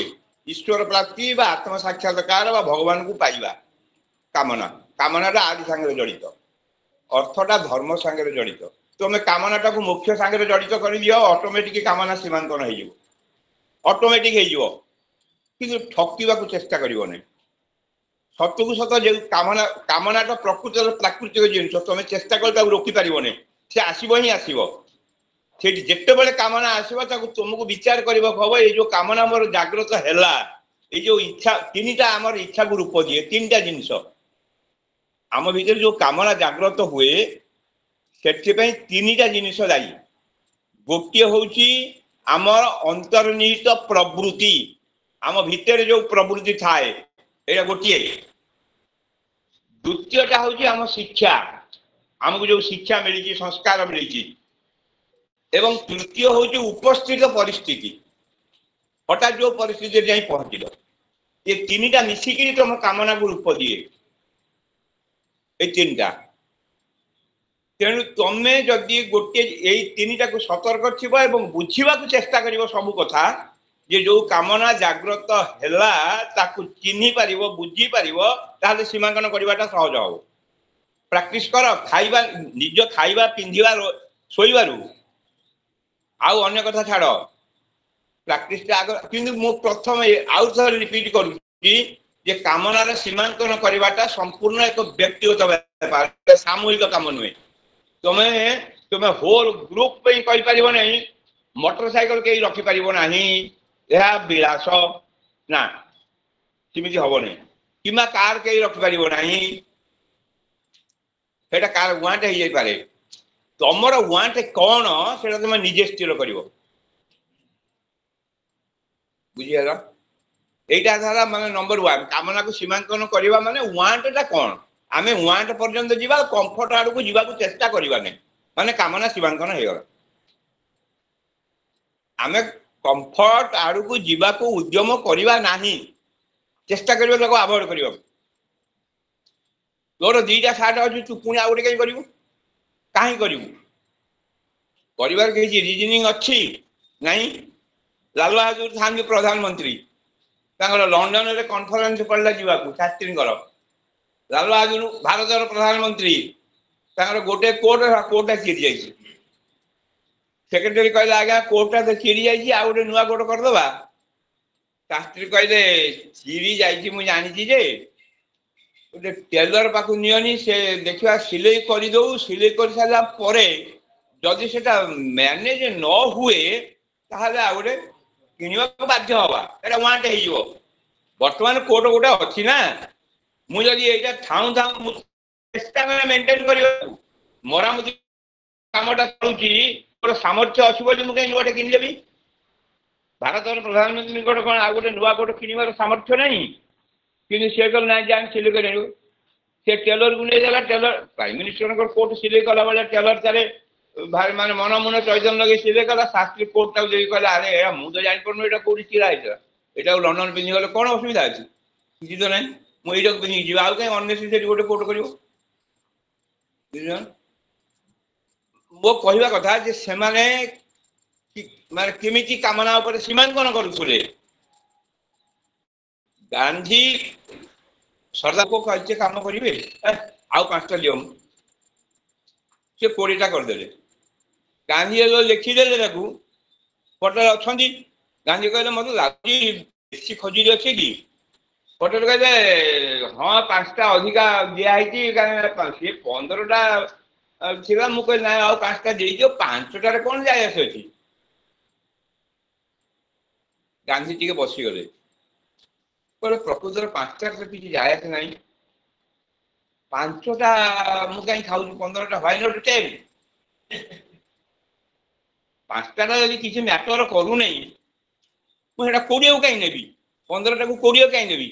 ईश्वर प्राप्ति बा आत्म साक्षात्कार बा भगवान को पाइबा कामना कामनाटा आदि सांगे जड़ित अर्थटा धर्म सांगे जड़ित तुम कामनाटा को मुख्य सांगे जड़ित कर दियो ऑटोमेटिक कामना सीमांकन हो ऑटोमेटिक हो कि ठकिबा को चेष्टा करिवो नै सत्य को सत जो कामना कामनाटा प्रकृत प्राकृतिक जिन तुम चेष्टा कर रोकी पारिबो नै से आसीबो ही आसीबो से जिते बड़े कामना आसो तुमको विचार करने हम ये जो कामना मोर जागृत है ये जो इच्छा तीनटा आमर इच्छा को रूप दिए तीनटा जिनस आम भीतर जो कामना जागृत हुए से तीनटा जिनस दायी गोटे हूँ आमर अंतर्निहित प्रवृत्ति आम भीतर जो प्रवृत्ति थाए ये गोटे द्वितीयटा हूँ आम शिक्षा आमको जो शिक्षा मिली संस्कार मिली एवं तृतीय हूँ उपस्थित परिस्थिति हठात जो परिस्थिति जाई पहुंचल ये तीनटा मिसिकी तुम कामना को रूप दिए ये तीनटा तेणु तुम्हें जदि गोटे यही तीनटा को सतर्क थी बुझा चेष्टा कर सब कथा जे जो कामना जागृत है चिन्ह पार बुझी पार सीमांकन करवाटा सहज हो प्राक्टिस कर खाइबा निज खाइबा पिंधिबा शोइबारु आउ अन्य कथा छाड़ प्राक्टिस आग कि प्रथम आउ थे रिपीट करुच्ची कामनार सीमांकन करवाटा संपूर्ण एक व्यक्तिगत व्यापार सामूहिक काम नुहे तुम्हें तुम्हें होल ग्रुप कहीपर ना मोटरसाइकेल कहीं रखिपर ना यह विलास ना सेमती हम नहीं कि कार कहीं रखिपर ना कार वांट हो जाए तुमर वांट कौन से तुम निजे स्थिर कर बुझीगल यहाँ सारा माने नंबर 1 कामना को सीमांकन करवा माने वांटा कौन आमे वांट पर्यंत जीवा कंफर्ट आड़ को जीवा चेष्टा करवा नहीं माने कामना सीमांकन हो गला आमे कंफर्ट आड़ को जीवा को उद्यम करवा नहीं चेष्टा करवा अवॉइड करवा तोर 2टा शार्ट अच्छी तू पुणी आउ गोटे कहीं कहीं कर रिजनिंग अच्छी नहीं लाल बहादुर था प्रधानमंत्री लंडन में कॉन्फ्रेंस पड़ा जावाक शास्त्री लाल बहादुर भारत प्रधानमंत्री गोटे कोर्टा चिरी जाइए सेक्रेटरी कहले आज्ञा कोर्टा तो चिरी जाइए आ गए नुआ कोर्ट करदे शास्त्री कहले चिरी जाइए मुझे जानी जे गोटे टेलर पाक नियनी से देखा सिलाई करदे सिलाई कर सारा जदि से मैनेज न हुए आ गए किणवा बाध्य हवा वांट हो बर्तमान कोर्ट गोटे अच्छी ना मुझे यहाँ थाऊ थाऊ चेष्टा मेंटेन कर मरामती कामटा करुँच सामर्थ्य अच्छी बोली मुझे कहीं गोटे किनदेवी भारत प्रधानमंत्री कौन आ गए नुआ गोटे किणवार सामर्थ्य नहीं कि सी कल ना जान सिलाई कर से टेलर को नहीं देला टेलर प्राइम मिनिस्टर कोर्ट सिलाई कला बेले टेलर तारे भाई माने मन मन चैतन लगे सिले कला शास्त्री कोर्ट टाक कहला अरे यार मुझे जान पार्न ये कौटी चिरा है लंडन पिंधि गले कौन असुविधा अच्छी किसी तो ना मुझे पिंधि जी आउ कहीं अनेसेसरी गोटे कोर्ट कर मो कहवा कथा जे से माने केमिति कामना उपर सीमांकन करुले गांधी सरदार को कहते काम करेंगे आउ 5टा दियो से 20टा करदे गांधी लिखिदे पटेल अच्छा गांधी कहले मत लगे बेसी खजुरी अच्छे कि पटेल कहले हाँ 5टा अधिका दिखाई 15टा थी मुझे ना आउ 5टा दे दियो 5टार कौन जाए अच्छी गांधी टी बसीगले प्रकृतर 5टार तो किसी जाए आसे ना 5टा मुझे कहीं खाऊ 15टा व्हाई नॉट 10 5टार यदि किसी मैटर करू नहीं मुझे 20 कहीं नेबी 15टा को 20 कहीं नेबी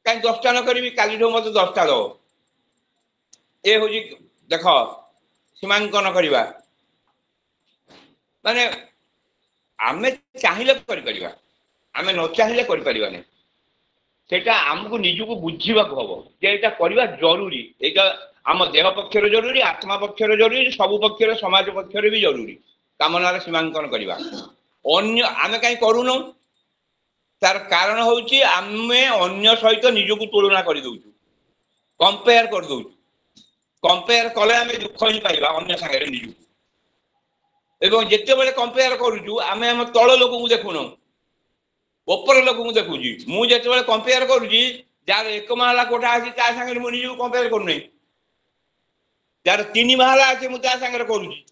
कहीं 10टा न करी काली मत 10टा दो ये हूँ देख सीमांकन करवा माने आमे चाहिए करिपरिबा आमे न चाहिए करिपरिबा नहीं सेटा हमको निजको बुझीबा को हबो जे एटा करबा जरूरी एटा आम देह पक्षर जरूरी आत्मा पक्षर जरूरी सब पक्षर समाज पक्षर भी जरूरी कामनार सीमांकन करवा अन्य आमे कहीं करूनो तार कारण होउची आमे अन्य सहित निजको तुलना कर दउछु कंपेयर कर दउछु कंपेयर कले आमे दुख ही पाइबा अन्य संगे निजको एवं जिते बेले कंपेयर करूछु आमे हम तळ लोक को देखुनो ऊपर लोक को देखुजी मु जिते बेले कंपेयर करूजी जार 1 महला कोठा आसी ता संगे मु निजको कंपेयर करनै जार 3 महला आसी मु ता संगे करूजी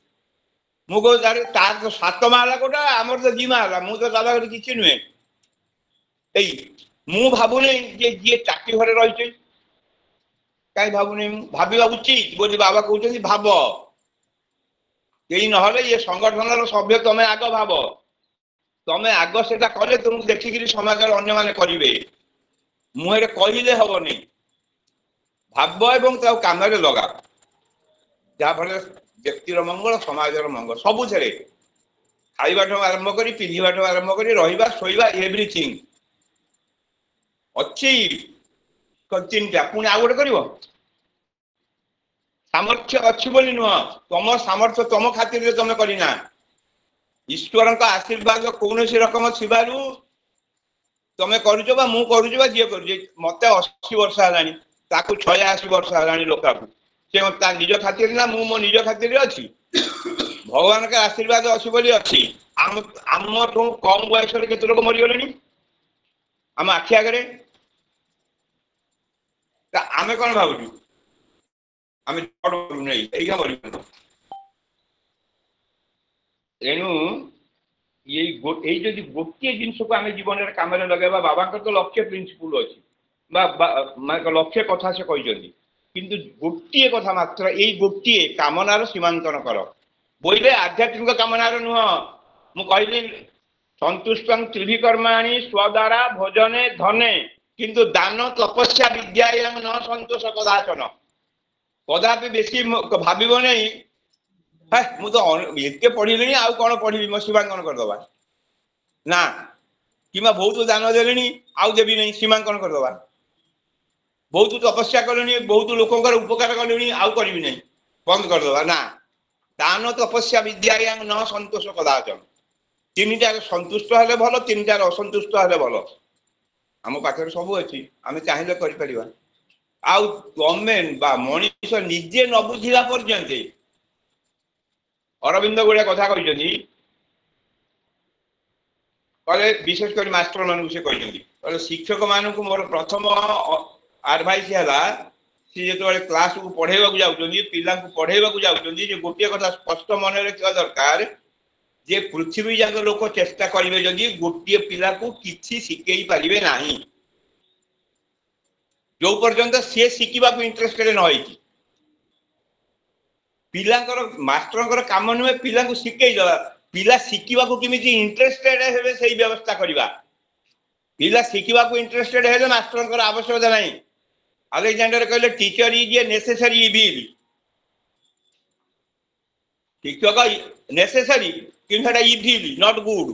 मु को जार तार तो 7 महला कोठा हमर तो 2 महला मु तो दादा कर किछि नुए एई मु भाबुनी जे टाकी घरे रहिछै काई भाबुनी भाबिबा उचित बोली बाबा कहउछथि भाब यही नहले ये संगठन सभ्य तमें आग भाव तमें आग से कले तुमको देखिक समाज अन्य माने करेंगे मुहरे कहले हेनी भाव एवं काम लगा जहाँ फल व्यक्तिर मंगल समाजर मंगल सबुथ खाइबा आरंभ कर पिंधा आरंभ कर रहा शोवा एवरीथिंग अच्छी 3टा पुणी आउ गोटे कर सामर्थ्य अच्छी बोली नुह तुम सामर्थ्य तुम खातिर तुम करना ईश्वर का आशीर्वाद कौन सी रकम थिबारु तुम करुच मु करुच जी कर मत 80 वर्ष है ताकू 86 वर्ष है लोका से निज खातिर ना मु मो निज खातिर अच्छी भगवान का आशीर्वाद अच्छी बोली अच्छी आम कम बयस केते लोक मरीगले आम आखि आगे आमे कौन भावुँ आमे एणु ये जदि गोटे जिनस को आम जीवन में कम लगेगा बाबा तो लक्ष्य प्रिंसिपल अच्छी लक्ष्य कथा से कहते किंतु गोटे कथा मात्र यही गोटे कामनार सीमांकन कर बोले आध्यात्मिक कामनार नुह मु कहली संतुष्ट त्रिभिकर्माणी स्वद्वारा भोजने धने किंतु दान तपस्या विद्या न संतोष कदाचन कदापि बेसी भाव नहीं है मु तो एत पढ़ी आउ कौन पढ़ी मो सीमांकन करदे ना कि बहुत दान दे आउ देवी नहीं सीमांकन करदे बहुत तपस्या कले बहुत लोकंर उपकार कले आउ करी नहीं बंद करदे ना दान तपस्या विद्या न संतोष कदाचन 3टार संतुष्ट हेले भल 3टार असंतुष्ट हेले भल आम पाखे सब अच्छी आम चाहिए कर आउ गवर्नमेंट बा मनीष निजे न बुझिला पर्यंत अरविंद गुड़िया कथा कहते विशेष कर मास्टर मान से कहते शिक्षक मान को मोर प्रथम एडवाइस है सी जो क्लास को पढ़ेवा जाऊँगी पिला पढ़ेवा जाऊँगी गोटे कथा स्पष्ट मन रखा दरकार जे पृथ्वी जाक लोक चेष्टा करेंगे जदि गोटे पिला को किसी शिखई पारे ना जो पर्यंत सी शिखा इंटरेस्टेड न पिलांकर मास्टर काम नुहे पिला शिखई दवा पिला शिखा केमी इंटरेस्टेड हे से व्यवस्था करवा पिला शिखा इंटरेस्टेड है मास्टर आवश्यकता ना अलेक्जेंडर कहले teacher is a necessary evil शिक्षक नेसेसरी किंतु इविल नॉट गुड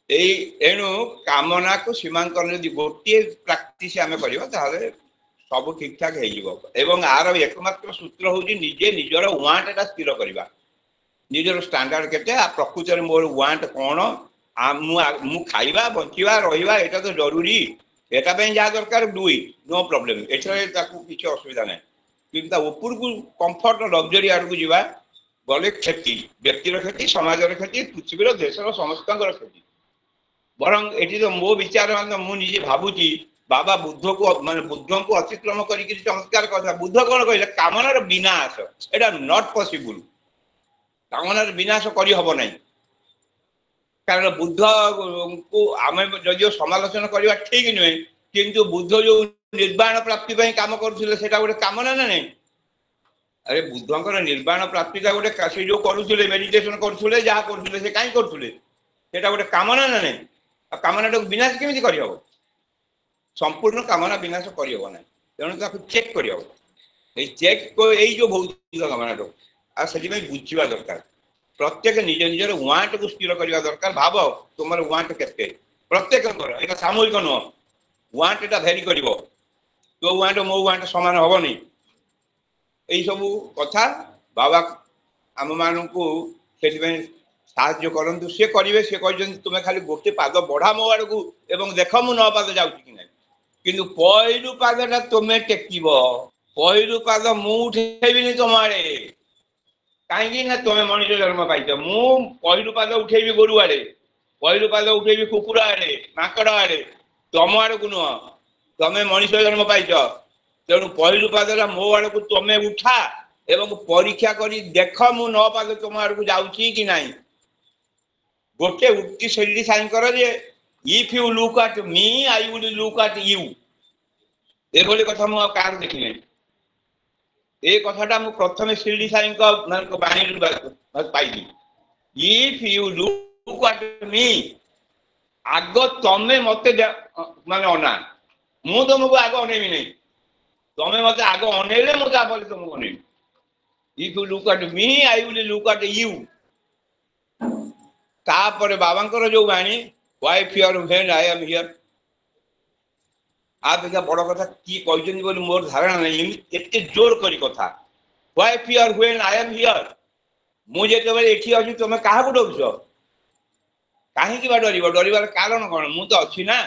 एणु कामना को सीमांकन यदि गोटे प्राक्टिस आम कर सब ठीक ठाक हो आर एकमात्र सूत्र हूँ निजे निजर वांटा स्थिर करवा निजर स्टैंडर्ड केते प्रकृत में मोर वांट कौन मु खाइबा बंचिबा रहिबा एटा तो जरूरी एटा जहाँ दरकार डू इट नो प्रॉब्लम एथरे किसी असुविधा ना कि ऊपर को कंफर्ट लग्जरी आड़ को जीवा गले क्षति व्यक्तिर क्षति समाजर क्षति पृथ्वीर देशर समस्त क्षति बरं ये तो मो विचार मुझे भावुची बाबा बुद्ध को माने बुद्ध को अतिक्रम करके चमत्कार कथा बुद्ध कौन कहले कामनार विनाश एटा नॉट पॉसिबल कामनार विनाश करी हबो नहीं कारण बुद्ध को आम जदिव समालोचना करवा ठीक नुहे किंतु बुद्ध जो निर्वाण प्राप्ति काम करुले से गोटे कामना ना नहीं अरे बुद्धंकर निर्वाण प्राप्ति गोटे से जो करुले मेडिटेशन करुले जहाँ करुले से कहीं करुले से गोटे कामना ना नहीं कामना विनाश केमी करहब संपूर्ण कामना विनाश करहब ना तेणु चेक कर चेक जो भौतिक कामना से बुझा दरकार प्रत्येक निज निजर वांट को स्थिर करने दरकार भाव तुम वांट के प्रत्येक यहाँ सामूहिक नुह वांट एटा भेरी कर तो वांट मो वांट सामान हम नहीं यही सब कथा बाबा आम मान को साहाय्य करंतु सी करेंगे सी कहते तुम्हें खाली गोटे पाद बढ़ा मो आड़ को देख मु 9 पाद जाऊँ कि ना कि पहलू पादटा तुम्हें टेक पहलू पाद मुठेबी तुम आड़े कहीं ना तुम्हें मनुष्य जन्म पाइच मु पहलू पाद उठेबी गोरु आड़े पहलू पाद उठेबी कुकुर आड़े माकड़ आड़े तुम आड़ को नुह तुम्हें मनुष्य जन्म पाइच तेणु पहलू पादरा मो आड़ को तुम्हें उठा एवं परीक्षा करी देख मु 9 पाद तुम आड़ को जाऊँगी कि नहीं गोटे उक्ति शैली साइन कर जे if you look at me I will look at you एभली कथा मु कार देखिने ए कथाटा मु प्रथम शिरडी साई बाणी पाइली if you look at me आग तमे मते माने अना मु तुमको आग अनेबी नहीं तमे मते आग अनेले मु तापर तुमको अनेबी if you look at me I will look at you तापर बाबांकर जो बाणी why fear when I am here आप बड़ कथा कि कहते बोली मोर धारणा नहीं एते जोर करी कथा why fear when I am here मुझे एठी अच्छी तुम क्या डरुच कहीं डर डर कारण कौन मु तो अच्छी ना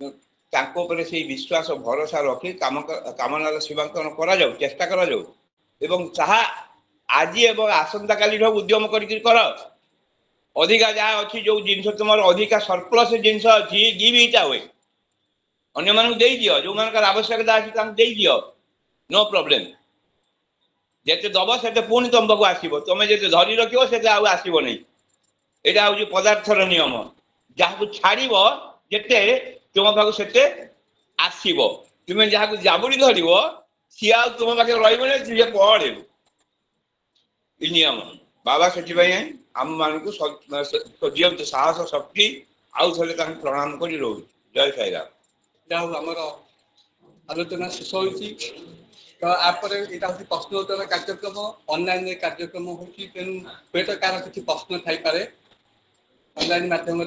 से विश्वास भरोसा रखी कामनार सीमांकन करा जाऊ चेष्टा करा जाऊ एवं ताहा आज एवं आसंता काली उद्यम कर अधिका जहाँ अच्छी जो जिन तुम अधिका सरप्लस जिन अच्छी गिव इट अवे अन्य मानक दे दियो जो मान आवश्यकता अच्छी दियो नो प्रॉब्लम जिते दब से पुणी तुम पाक आसो तुम जो धरी रखो से आसो नहीं यहाँ हूँ पदार्थर नियम जहाँ को छाड़ जिते तुम पाक से आसो तुम्हें जहाँ को जाबुड़ी धर सी आ तुम पाखे रे पड़े नियम बाबा से आम मान को दियंतु साहस शक्ति आउ थे प्रणाम कर रोज जय साई राम जहाँ आमर आलोचना शेष हो तो आपर यहाँ हूँ प्रश्नोत्तर कार्यक्रम ऑनलाइन कार्यक्रम हो तेणु हे तो कार किसी प्रश्न थी पारे ऑनलाइन माध्यम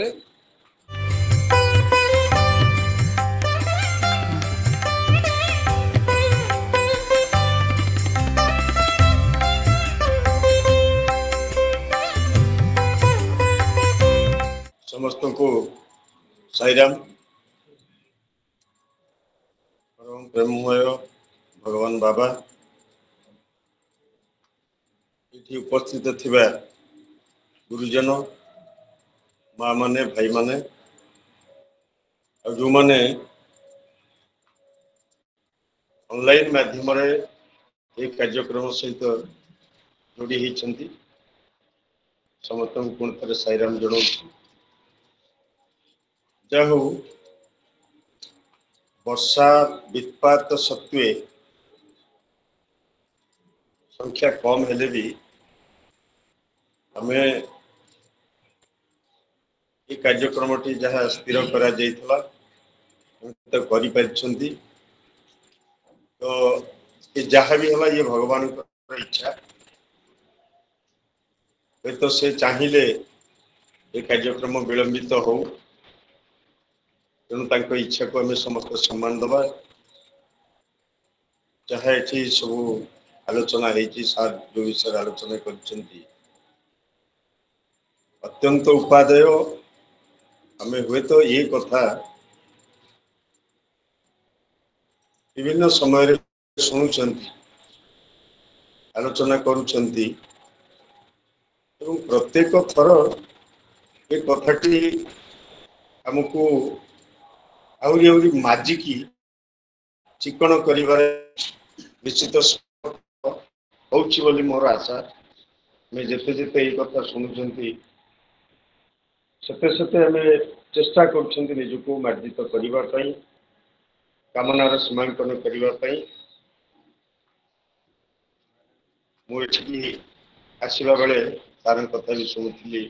समस्त को साईराम परम प्रेममय भगवान बाबा ये उपस्थित थिबा गुरुजन माँ माने भाई माने जो माने ऑनलाइन माध्यम एक कार्यक्रम सहित जोड़ी होती समस्त को पुणी थे साईराम जनाऊँ जाहू वर्षा वित्पात सत्वे संख्या कम हेले भी आमे ये कार्यक्रम जहाँ स्थिर करा जाइथला तो करि परिछंती तो ये जहाँ भी हला ये भगवान की इच्छा तो से चाहिए ये कार्यक्रम विलंबित हो तेणु इच्छा को आम समस्त सम्मान दबा जहाँ ये सब आलोचना सार जो विषय आलोचना कर अत्यंत उपादेय आम हुए तो ये कथा विभिन्न समय शुणुंट आलोचना करुंच प्रत्येक थर ये कथाटी आमको आहरी आहरी माजिकी चिकन करिबार निश्चित होउछि बोली मोर आशा। मैं जेते जेते ये कथा शुणुंट सेते सेते आम चेष्टा करुंच निजको मार्जित करने कामनार सीमांकन करने मुझे आसवा बेले सार कथा भी शुणुली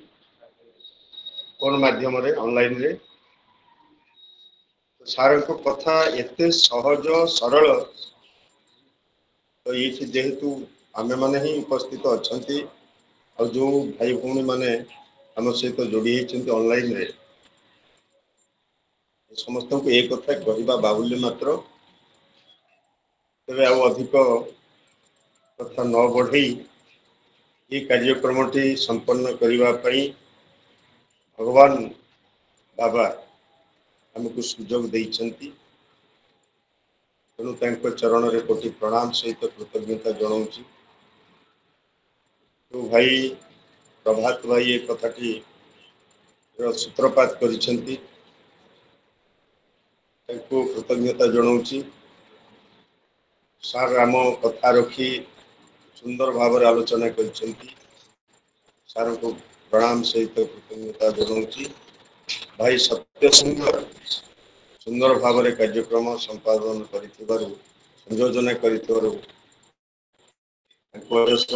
फोन माध्यम ऑनलाइन रे सार कथा एते सहज सरल तो ये जेहेतु आमे माने ही उपस्थित अच्छा और जो भाई भौणी माने आम सहित जोड़ी होती ऑनलाइन रे समस्त को एक कथा कहवा बाहुल्य मात्र तेरे अधिक कथा न बढ़ई ये कार्यक्रम संपन्न करने भगवान बाबा आमको सुजोग देइछंती तेणु तांको चरण रे कोटि प्रणाम सहित कृतज्ञता जनाऊँगी। तो भाई प्रभात भाई ये कथाटी सूत्रपात करिसेंती तांको कृतज्ञता जनाऊँगी। सार आम कथा रखी सुंदर भाव आलोचना करिसेंती सार को प्रणाम सहित कृतज्ञता जनाऊँगी। भाई सत्य सुंदर सुंदर भाव कार्यक्रम संपादन कर संयोजन कर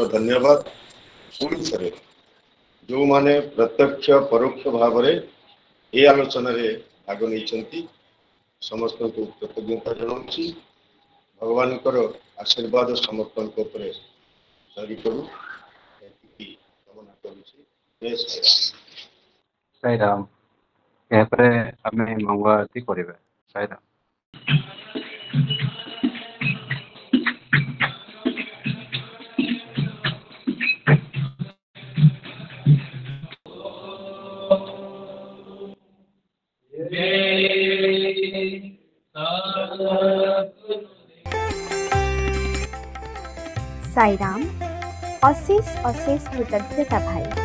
धन्यवाद। पुणी थे जो माने प्रत्यक्ष परोक्ष भाव ये आलोचन भाग नहीं समस्त को कृतज्ञता जनाऊँगी। भगवान आशीर्वाद समर्थन सरी करू कामना करुँची। साई राम यापर आम मंगलारती करा। साई राम। साई राम। अशेष अशेष कृतज्ञता भाई।